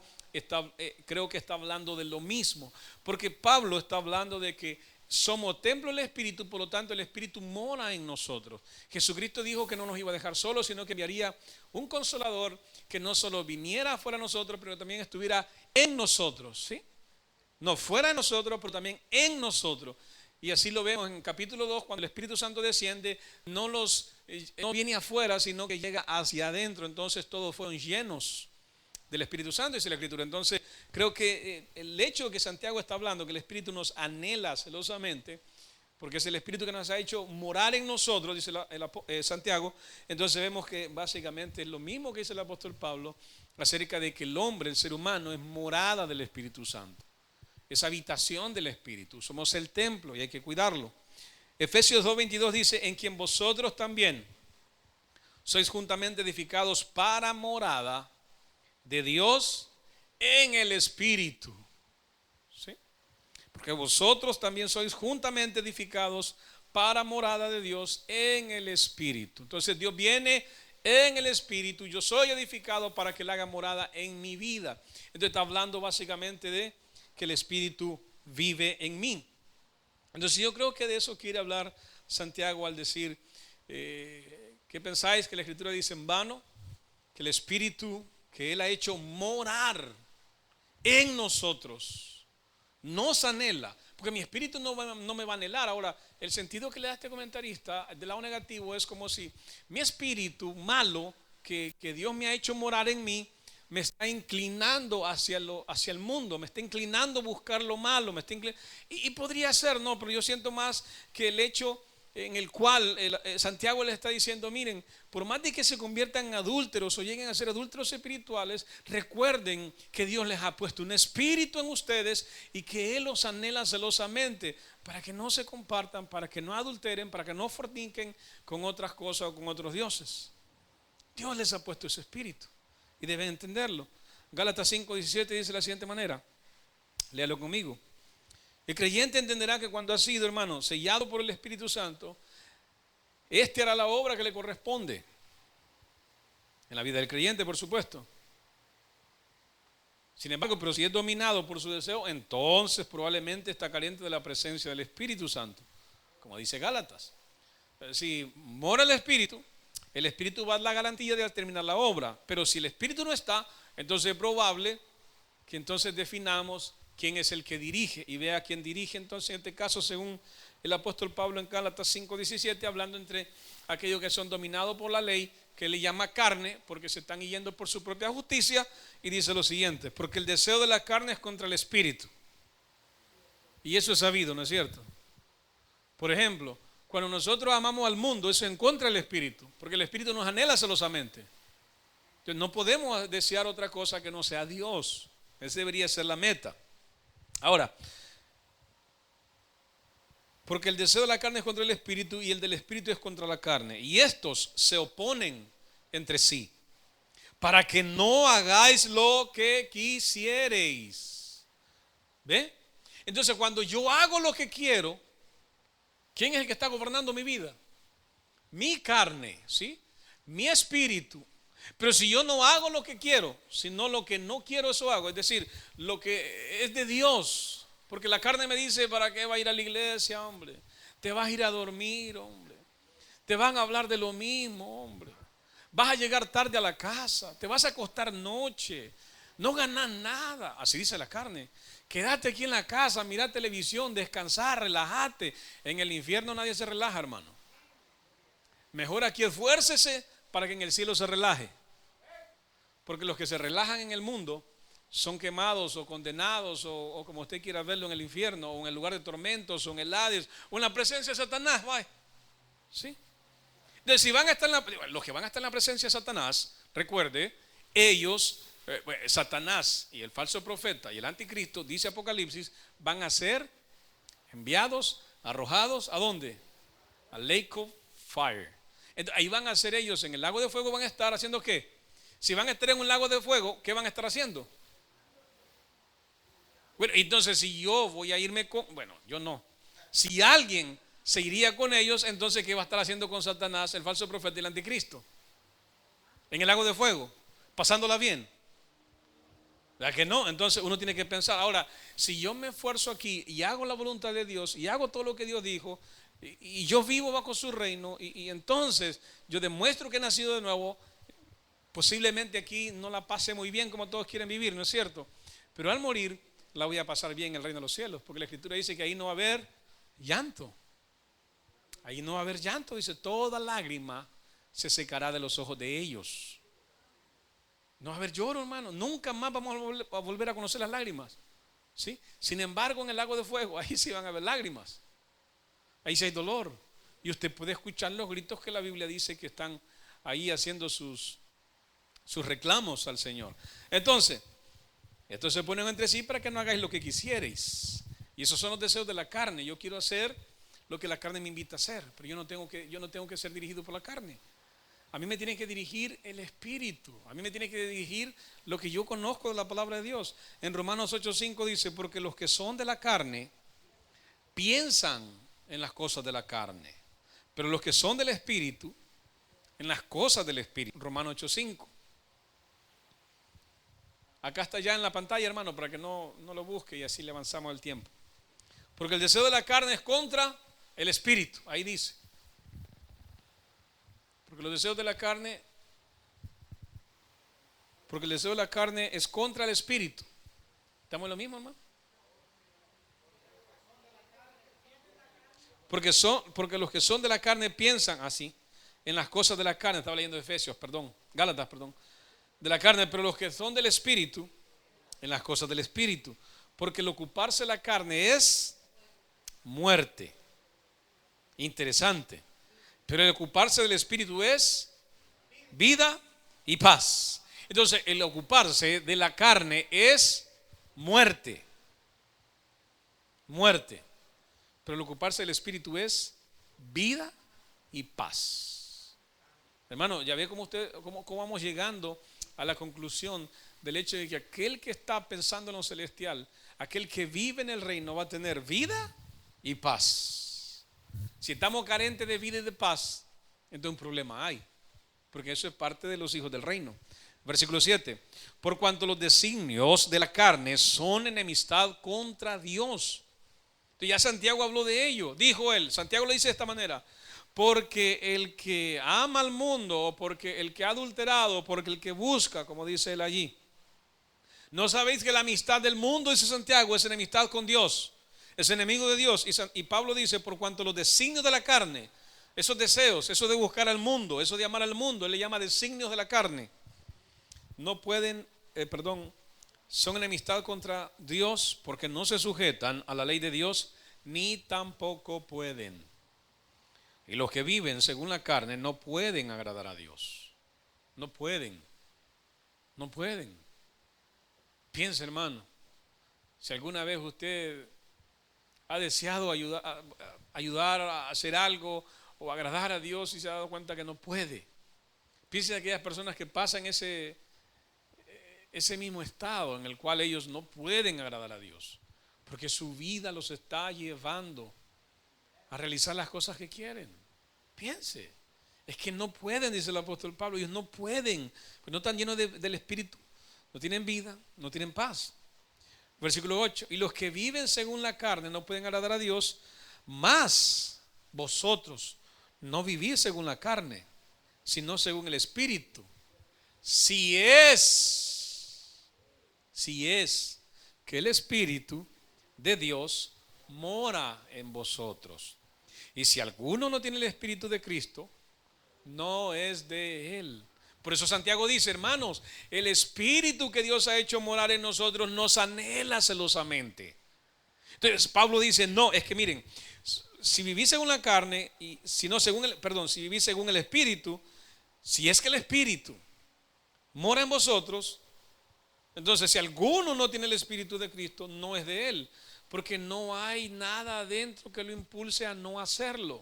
creo que está hablando de lo mismo, porque Pablo está hablando de que somos templo del Espíritu, por lo tanto el Espíritu mora en nosotros. Jesucristo dijo que no nos iba a dejar solos, sino que enviaría un consolador que no solo viniera fuera de nosotros, pero también estuviera en nosotros, ¿sí? No fuera de nosotros, pero también en nosotros. Y así lo vemos en capítulo 2, cuando el Espíritu Santo desciende, no viene afuera, sino que llega hacia adentro. Entonces todos fueron llenos del Espíritu Santo, dice la Escritura. Entonces creo que el hecho de que Santiago está hablando, que el Espíritu nos anhela celosamente, porque es el Espíritu que nos ha hecho morar en nosotros, dice Santiago. Entonces vemos que básicamente es lo mismo que dice el apóstol Pablo acerca de que el hombre, el ser humano, es morada del Espíritu Santo. Es habitación del Espíritu. Somos el templo y hay que cuidarlo. Efesios 2:22 dice, en quien vosotros también sois juntamente edificados para morada de Dios en el Espíritu. ¿Sí? Porque vosotros también sois juntamente edificados para morada de Dios en el Espíritu. Entonces Dios viene en el Espíritu, yo soy edificado para que Él haga morada en mi vida. Entonces está hablando básicamente de que el Espíritu vive en mí. Entonces yo creo que de eso quiere hablar Santiago al decir, ¿qué pensáis? Que la Escritura dice en vano, que el Espíritu que Él ha hecho morar en nosotros nos anhela, porque mi espíritu no me va a anhelar. Ahora, el sentido que le da este comentarista del lado negativo es como si mi espíritu malo que Dios me ha hecho morar en mí me está inclinando hacia el mundo, me está inclinando a buscar lo malo, y podría ser, no, pero yo siento más que el hecho en el cual Santiago le está diciendo, miren, por más de que se conviertan en adúlteros o lleguen a ser adúlteros espirituales, recuerden que Dios les ha puesto un espíritu en ustedes y que Él los anhela celosamente para que no se compartan, para que no adulteren, para que no forniquen con otras cosas o con otros dioses. Dios les ha puesto ese espíritu y deben entenderlo. Gálatas 5:17 dice de la siguiente manera, léalo conmigo. El creyente entenderá que cuando ha sido, hermano, sellado por el Espíritu Santo, este hará la obra que le corresponde. En la vida del creyente, por supuesto. Sin embargo, pero si es dominado por su deseo, entonces probablemente está carente de la presencia del Espíritu Santo, como dice Gálatas. Si mora el Espíritu va a dar la garantía de terminar la obra. Pero si el Espíritu no está, entonces es probable que entonces definamos quién es el que dirige y vea quién dirige. Entonces, en este caso, según el apóstol Pablo en Gálatas 5:17, hablando entre aquellos que son dominados por la ley, que le llama carne, porque se están yendo por su propia justicia, y dice lo siguiente: porque el deseo de la carne es contra el espíritu. Y eso es sabido, ¿no es cierto? Por ejemplo, cuando nosotros amamos al mundo, eso es en contra del espíritu, porque el espíritu nos anhela celosamente. Entonces no podemos desear otra cosa que no sea Dios. Esa debería ser la meta. Ahora, porque el deseo de la carne es contra el espíritu y el del espíritu es contra la carne, y estos se oponen entre sí, para que no hagáis lo que quisiereis. ¿Ve? Entonces, cuando yo hago lo que quiero, ¿quién es el que está gobernando mi vida? Mi carne, ¿sí? Mi espíritu. Pero si yo no hago lo que quiero, sino lo que no quiero, eso hago. Es decir, lo que es de Dios. Porque la carne me dice, ¿para qué va a ir a la iglesia, hombre? Te vas a ir a dormir, hombre. Te van a hablar de lo mismo, hombre. Vas a llegar tarde a la casa. Te vas a acostar noche. No ganas nada. Así dice la carne. Quédate aquí en la casa, mira televisión, descansar, relájate. En el infierno nadie se relaja, hermano. Mejor aquí esfuércese para que en el cielo se relaje. Porque los que se relajan en el mundo son quemados o condenados o como usted quiera verlo, en el infierno, o en el lugar de tormentos, o en el Hades, o en la presencia de Satanás. ¿Va? ¿Sí? Entonces, si van a estar los que van a estar en la presencia de Satanás, recuerde, ellos, Satanás y el falso profeta y el anticristo, dice Apocalipsis, van a ser enviados, arrojados, ¿a dónde? Al lake of fire. Entonces, ahí van a ser ellos en el lago de fuego. Van a estar haciendo ¿qué? Si van a estar en un lago de fuego, ¿qué van a estar haciendo? Bueno, entonces si yo voy a irme con, bueno, yo no. Si alguien se iría con ellos, entonces ¿qué va a estar haciendo con Satanás, el falso profeta y el anticristo? En el lago de fuego, pasándola bien. ¿Verdad que no? Entonces uno tiene que pensar, ahora, si yo me esfuerzo aquí y hago la voluntad de Dios y hago todo lo que Dios dijo, y yo vivo bajo su reino, y entonces yo demuestro que he nacido de nuevo, posiblemente aquí no la pase muy bien como todos quieren vivir, ¿no es cierto? Pero al morir la voy a pasar bien en el reino de los cielos, porque la Escritura dice que ahí no va a haber llanto. Ahí no va a haber llanto, dice, toda lágrima se secará de los ojos de ellos. No va a haber lloro, hermano. Nunca más vamos a volver a conocer las lágrimas, ¿sí? Sin embargo, en el lago de fuego, ahí sí van a haber lágrimas. Ahí sí hay dolor. Y usted puede escuchar los gritos que la Biblia dice que están ahí haciendo sus reclamos al Señor. Entonces, estos se ponen entre sí para que no hagáis lo que quisierais. Y esos son los deseos de la carne. Yo quiero hacer lo que la carne me invita a hacer, pero yo no tengo que ser dirigido por la carne. A mí me tiene que dirigir el Espíritu. A mí me tiene que dirigir lo que yo conozco de la palabra de Dios. En Romanos 8:5 dice, porque los que son de la carne piensan en las cosas de la carne, pero los que son del Espíritu en las cosas del Espíritu. Romanos 8:5. Acá está ya en la pantalla, hermano, para que no lo busque y así le avanzamos el tiempo. Porque el deseo de la carne es contra el Espíritu. Ahí dice. Porque el deseo de la carne es contra el Espíritu. ¿Estamos en lo mismo, hermano? Porque los que son de la carne piensan así, en las cosas de la carne. Estaba leyendo Gálatas, de la carne, pero los que son del Espíritu, en las cosas del Espíritu. Porque el ocuparse de la carne es muerte. Interesante. Pero el ocuparse del Espíritu es vida y paz. Entonces, el ocuparse de la carne es muerte. Muerte. Pero el ocuparse del Espíritu es vida y paz. Hermano, ya ve cómo vamos llegando a la conclusión del hecho de que aquel que está pensando en lo celestial, aquel que vive en el reino, va a tener vida y paz. Si estamos carentes de vida y de paz, entonces un problema hay, porque eso es parte de los hijos del reino. Versículo 7. Por cuanto los designios de la carne son enemistad contra Dios. Entonces ya Santiago habló de ello. Dijo él, Santiago le dice de esta manera: porque el que ama al mundo, porque el que ha adulterado, porque el que busca, como dice él allí. ¿No sabéis que la amistad del mundo, dice Santiago, es enemistad con Dios? Es enemigo de Dios. Y Pablo dice: por cuanto los designios de la carne, esos deseos, eso de buscar al mundo, eso de amar al mundo, él le llama designios de la carne, son enemistad contra Dios, porque no se sujetan a la ley de Dios, ni tampoco pueden. Y los que viven según la carne no pueden agradar a Dios. No pueden. Piense, hermano, si alguna vez usted ha deseado ayudar a hacer algo o agradar a Dios y se ha dado cuenta que no puede. Piense en aquellas personas que pasan ese mismo estado en el cual ellos no pueden agradar a Dios, porque su vida los está llevando a realizar las cosas que quieren. Piense, es que no pueden, dice el apóstol Pablo, ellos no pueden, pues no están llenos del Espíritu, no tienen vida, no tienen paz. Versículo 8, y los que viven según la carne no pueden agradar a Dios, mas vosotros no vivís según la carne, sino según el Espíritu. Si es que el Espíritu de Dios mora en vosotros. Y si alguno no tiene el Espíritu de Cristo, no es de él. Por eso Santiago dice: hermanos, el Espíritu que Dios ha hecho morar en nosotros nos anhela celosamente. Entonces Pablo dice: no, es que miren, si vivís según la carne, y si vivís según el Espíritu, si es que el Espíritu mora en vosotros, entonces si alguno no tiene el Espíritu de Cristo, no es de él, porque no hay nada adentro que lo impulse a no hacerlo.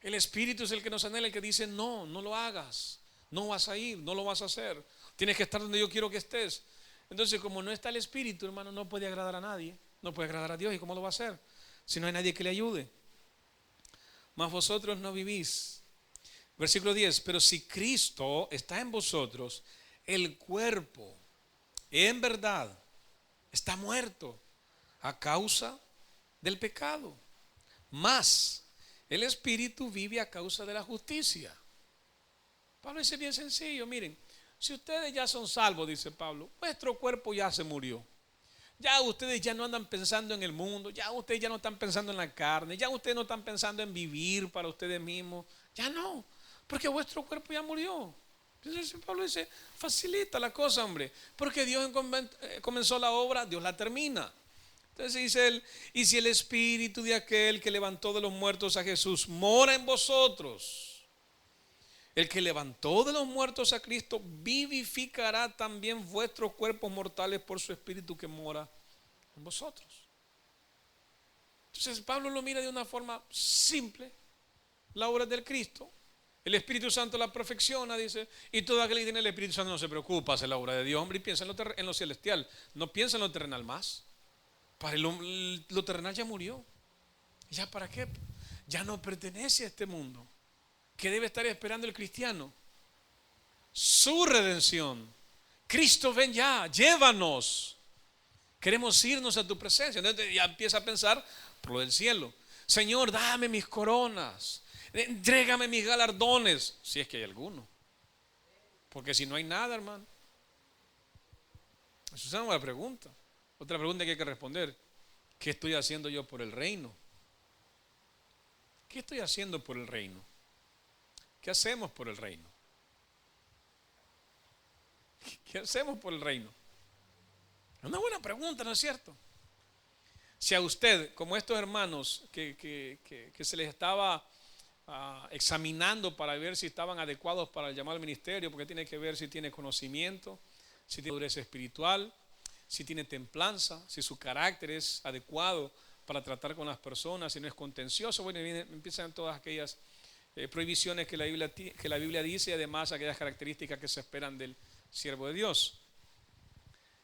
El Espíritu es el que nos anhela, el que dice: no lo hagas, no vas a ir, no lo vas a hacer, tienes que estar donde yo quiero que estés. Entonces, como no está el Espíritu, hermano, no puede agradar a nadie, no puede agradar a Dios. ¿Y cómo lo va a hacer si no hay nadie que le ayude? Mas vosotros no vivís. Versículo 10, pero si Cristo está en vosotros, el cuerpo en verdad está muerto a causa del pecado, mas el Espíritu vive a causa de la justicia. Pablo dice bien sencillo: miren, si ustedes ya son salvos, dice Pablo, vuestro cuerpo ya se murió. Ya ustedes ya no andan pensando en el mundo, ya ustedes ya no están pensando en la carne, ya ustedes no están pensando en vivir para ustedes mismos, ya no, porque vuestro cuerpo ya murió. Entonces Pablo dice: facilita la cosa, hombre, porque Dios comenzó la obra, Dios la termina. Entonces dice él: y si el Espíritu de aquel que levantó de los muertos a Jesús mora en vosotros, el que levantó de los muertos a Cristo vivificará también vuestros cuerpos mortales por su Espíritu que mora en vosotros. Entonces Pablo lo mira de una forma simple, la obra del Cristo. El Espíritu Santo la perfecciona, dice, y todo aquel que tiene el Espíritu Santo no se preocupa, hace la obra de Dios, hombre, y piensa en lo celestial, no piensa en lo terrenal más. Para lo terrenal ya murió. ¿Ya para qué? Ya no pertenece a este mundo. ¿Qué debe estar esperando el cristiano? Su redención. Cristo, ven ya, llévanos. Queremos irnos a tu presencia. Entonces ya empieza a pensar por lo del cielo. Señor, dame mis coronas. Entrégame mis galardones. Si es que hay alguno. Porque si no hay nada, hermano. Esa es una buena pregunta. Otra pregunta que hay que responder. ¿Qué estoy haciendo yo por el reino? ¿Qué estoy haciendo por el reino? ¿Qué hacemos por el reino? ¿Qué hacemos por el reino? Es una buena pregunta, ¿no es cierto? Si a usted, como estos hermanos que se les estaba examinando para ver si estaban adecuados para el llamado al ministerio, porque tiene que ver si tiene conocimiento, si tiene madurez espiritual, si tiene templanza, si su carácter es adecuado para tratar con las personas, si no es contencioso. Bueno, empiezan todas aquellas prohibiciones que la Biblia dice, y además aquellas características que se esperan del siervo de Dios.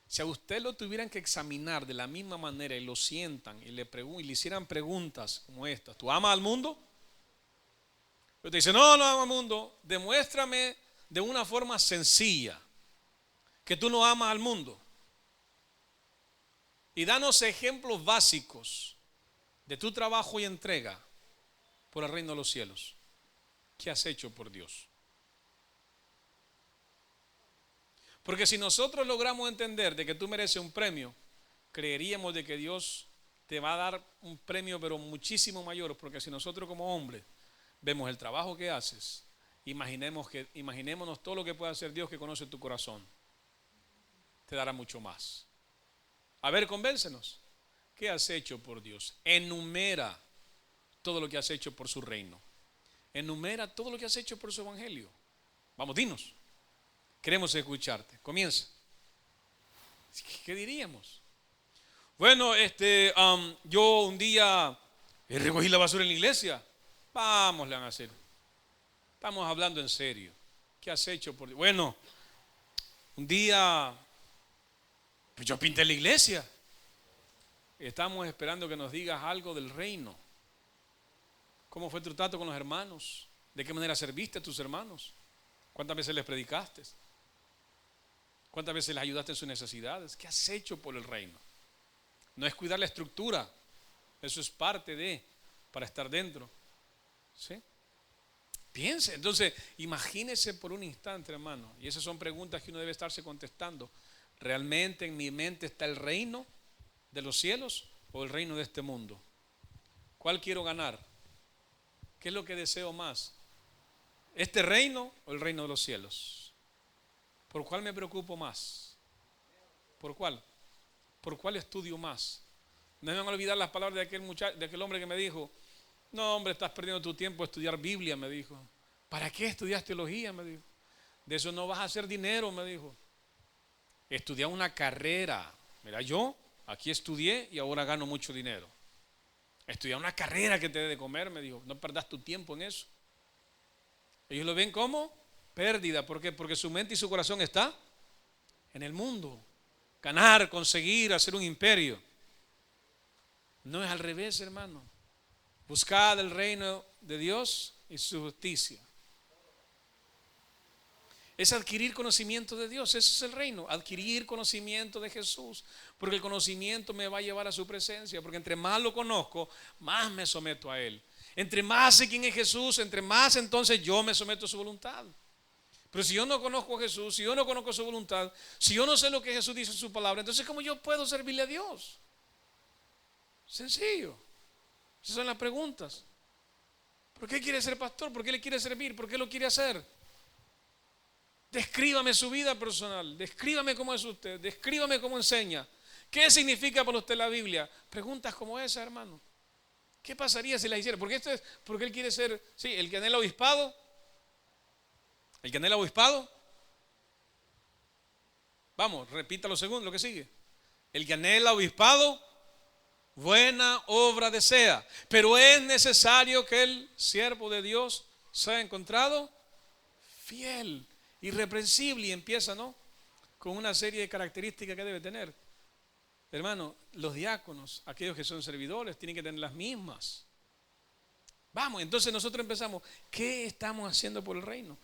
Si a usted lo tuvieran que examinar de la misma manera y lo sientan y le hicieran preguntas como estas: ¿tú amas al mundo? Usted dice: no, no amo al mundo. Demuéstrame de una forma sencilla que tú no amas al mundo. Y danos ejemplos básicos de tu trabajo y entrega por el reino de los cielos. ¿Qué has hecho por Dios? Porque si nosotros logramos entender de que tú mereces un premio, creeríamos de que Dios te va a dar un premio, pero muchísimo mayor. Porque si nosotros como hombres vemos el trabajo que haces, imaginémonos todo lo que puede hacer Dios, que conoce tu corazón, te dará mucho más. A ver, convéncenos. ¿Qué has hecho por Dios? Enumera todo lo que has hecho por su reino. Enumera todo lo que has hecho por su evangelio. Vamos, dinos. Queremos escucharte. Comienza. ¿Qué diríamos? Bueno, yo un día recogí la basura en la iglesia. Vamos, le van a hacer. Estamos hablando en serio. ¿Qué has hecho por Dios? Bueno, un día pues yo pinté la iglesia. Estamos esperando que nos digas algo del reino. ¿Cómo fue tu trato con los hermanos? ¿De qué manera serviste a tus hermanos? ¿Cuántas veces les predicaste? ¿Cuántas veces les ayudaste en sus necesidades? ¿Qué has hecho por el reino? No es cuidar la estructura. Eso es parte de, para estar dentro. ¿Sí? Piense. Entonces, imagínese por un instante, hermano. Y esas son preguntas que uno debe estarse contestando. ¿Realmente en mi mente está el reino de los cielos o el reino de este mundo? ¿Cuál quiero ganar? ¿Qué es lo que deseo más? ¿Este reino o el reino de los cielos? ¿Por cuál me preocupo más? ¿Por cuál? ¿Por cuál estudio más? No me van a olvidar las palabras de aquel hombre que me dijo: no, hombre, estás perdiendo tu tiempo a estudiar Biblia, me dijo. ¿Para qué estudias teología? Me dijo. De eso no vas a hacer dinero, me dijo. Estudia una carrera. Mira, yo aquí estudié y ahora gano mucho dinero. Estudia una carrera que te dé de comer, me dijo. No perdas tu tiempo en eso. Ellos lo ven como pérdida. ¿Por qué? Porque su mente y su corazón está en el mundo. Ganar, conseguir, hacer un imperio. No es al revés, hermano. Buscad el reino de Dios y su justicia. Es adquirir conocimiento de Dios. Ese es el reino. Adquirir conocimiento de Jesús. Porque el conocimiento me va a llevar a su presencia. Porque entre más lo conozco, más me someto a Él. Entre más sé quién es Jesús, entre más entonces yo me someto a su voluntad. Pero si yo no conozco a Jesús, si yo no conozco su voluntad, si yo no sé lo que Jesús dice en su palabra, entonces ¿cómo yo puedo servirle a Dios? Sencillo. Esas son las preguntas. ¿Por qué quiere ser pastor? ¿Por qué le quiere servir? ¿Por qué lo quiere hacer? Descríbame su vida personal. Descríbame cómo es usted. Descríbame cómo enseña. ¿Qué significa para usted la Biblia? Preguntas como esa, hermano. ¿Qué pasaría si las hiciera? Porque él quiere ser, sí, el que anhela obispado. El que anhela obispado. Vamos, repita lo que sigue. El que anhela obispado, buena obra desea. Pero es necesario que el siervo de Dios sea encontrado fiel, irreprensible. Y empieza, ¿no?, con una serie de características que debe tener. Hermano, los diáconos, aquellos que son servidores, tienen que tener las mismas. Vamos, entonces nosotros empezamos, ¿qué estamos haciendo por el reino?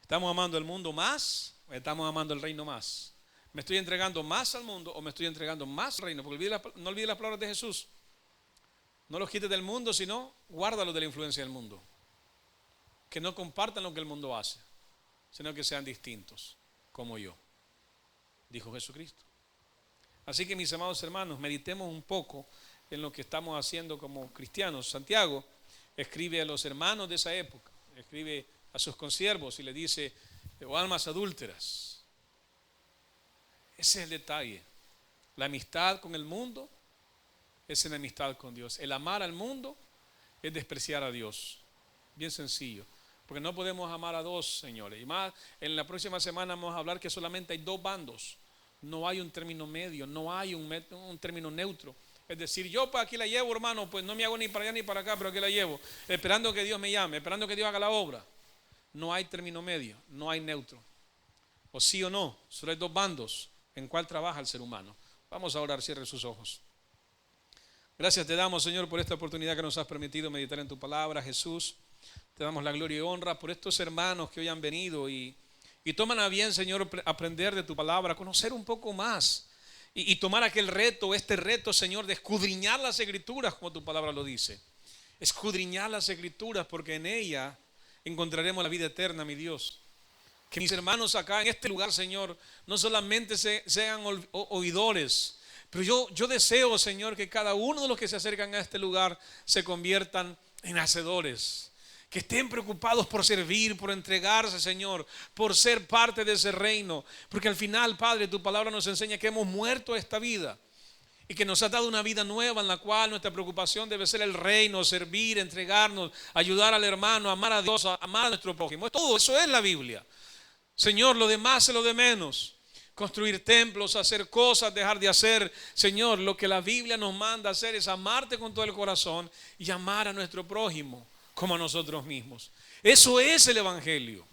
¿Estamos amando el mundo más o estamos amando el reino más? ¿Me estoy entregando más al mundo o me estoy entregando más al reino? Porque no olvides las palabras de Jesús. No los quites del mundo, sino guárdalos de la influencia del mundo. Que no compartan lo que el mundo hace, sino que sean distintos, como yo, dijo Jesucristo. Así que mis amados hermanos, meditemos un poco en lo que estamos haciendo como cristianos. Santiago escribe a los hermanos de esa época, escribe a sus consiervos y le dice, o almas adúlteras. Ese es el detalle. La amistad con el mundo es enemistad con Dios. El amar al mundo es despreciar a Dios. Bien sencillo. Porque no podemos amar a dos, señores. Y más, en la próxima semana vamos a hablar que solamente hay dos bandos. No hay un término medio, no hay un término neutro. Es decir, yo pues aquí la llevo, hermano, pues no me hago ni para allá ni para acá, pero aquí la llevo, esperando que Dios me llame, esperando que Dios haga la obra. No hay término medio, no hay neutro. O sí o no, solo hay dos bandos en cuál trabaja el ser humano. Vamos a orar, cierre sus ojos. Gracias te damos, Señor, por esta oportunidad que nos has permitido meditar en tu palabra, Jesús. Te damos la gloria y honra por estos hermanos que hoy han venido y toman a bien, Señor, aprender de tu palabra, conocer un poco más y tomar aquel reto, este reto, Señor, de escudriñar las Escrituras, como tu palabra lo dice. Escudriñar las Escrituras, porque en ella encontraremos la vida eterna, mi Dios. Que mis hermanos acá en este lugar, Señor, no solamente sean oidores, pero yo deseo, Señor, que cada uno de los que se acercan a este lugar se conviertan en hacedores. Que estén preocupados por servir, por entregarse, Señor, por ser parte de ese reino. Porque al final, Padre, tu palabra nos enseña que hemos muerto a esta vida y que nos has dado una vida nueva en la cual nuestra preocupación debe ser el reino, servir, entregarnos, ayudar al hermano, amar a Dios, amar a nuestro prójimo. Todo eso es la Biblia. Señor, lo demás es lo de menos. Construir templos, hacer cosas, dejar de hacer. Señor, lo que la Biblia nos manda hacer es amarte con todo el corazón y amar a nuestro prójimo como a nosotros mismos. Eso es el Evangelio.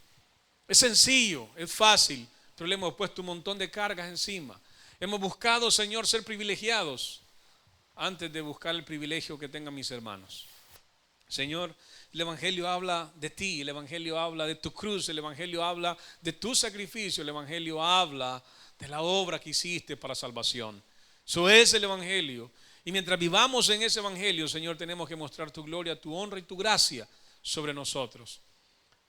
Es sencillo, es fácil, pero le hemos puesto un montón de cargas encima. Hemos buscado, Señor, ser privilegiados antes de buscar el privilegio que tengan mis hermanos. Señor, el Evangelio habla de ti, el Evangelio habla de tu cruz, el Evangelio habla de tu sacrificio, el Evangelio habla de la obra que hiciste para salvación. Eso es el Evangelio. Y mientras vivamos en ese Evangelio, Señor, tenemos que mostrar tu gloria, tu honra y tu gracia sobre nosotros,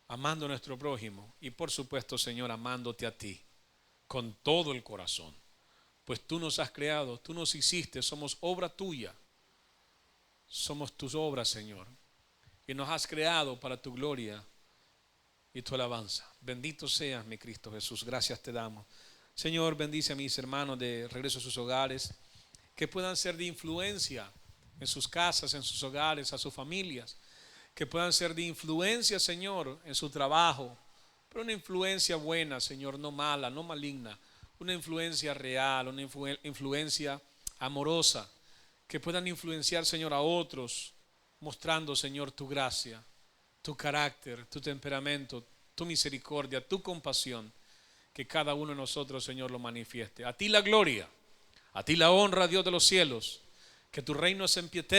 amando a nuestro prójimo y por supuesto, Señor, amándote a ti con todo el corazón. Pues tú nos has creado, tú nos hiciste, somos obra tuya. Somos tus obras, Señor. Y nos has creado para tu gloria y tu alabanza. Bendito seas, mi Cristo Jesús. Gracias te damos. Señor, bendice a mis hermanos de regreso a sus hogares, que puedan ser de influencia en sus casas, en sus hogares, a sus familias, que puedan ser de influencia, Señor, en su trabajo, pero una influencia buena, Señor, no mala, no maligna, una influencia real, una influencia amorosa, que puedan influenciar, Señor, a otros, mostrando, Señor, tu gracia, tu carácter, tu temperamento, tu misericordia, tu compasión, que cada uno de nosotros, Señor, lo manifieste. A ti la gloria, a ti la honra, Dios de los cielos, que tu reino se empiece